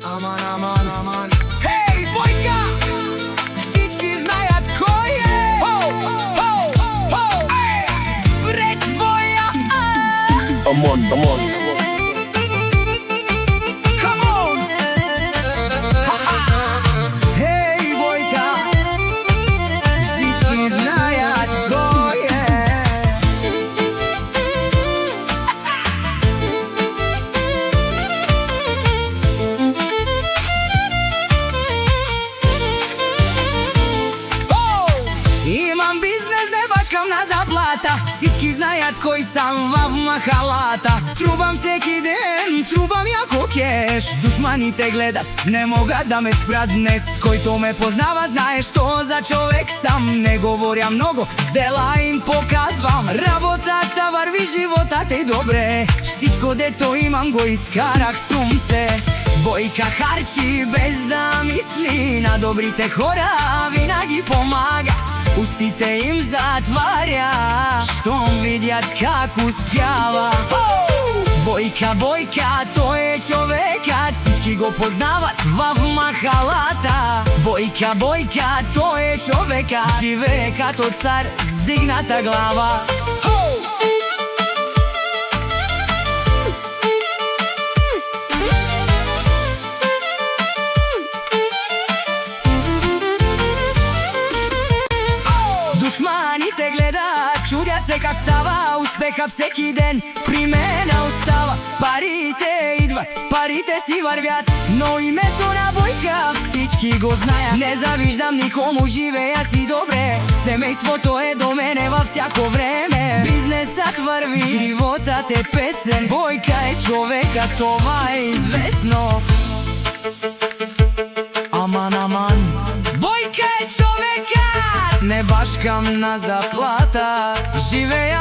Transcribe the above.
Aman aman aman. Hej, Boјка! Всички знаят кој е! Пред твоја! Амон. Come on! Hej, Boјka! Всички знаят кој е! Имам бизнес, не бачкам на заплата. Всички знаят кој сам в махалата. Трубам всеки ден, трубам јако кеш. Душманите гледат, не могат да ме спрат днес. Којто ме познава знае што за човек сам. Не говоря много, с дела им показвам. Работата варви, животот е добре. Всичко дето имам го искарах сумце. Бојка харчи без да мисли, на добрите хора винаги помага. Устите им затваря, штом видят как успява. Бојка, тој е човекот, всички го познават в махалата. Бојка, тој е човекот, живее като цар с дигната глава. Душманите гледат, чудят се как става успеха всеки ден. При мене остава, парите идват, парите си вървят, но името на Бојка всички го знаят. Не завиждам никому, живея си добре. Семејството е до мене във всяко време. Бизнесът върви, животът е песен. Бојка е човека, това е известно. Аман. Бојка е човекът, не башкам на заплата. Живея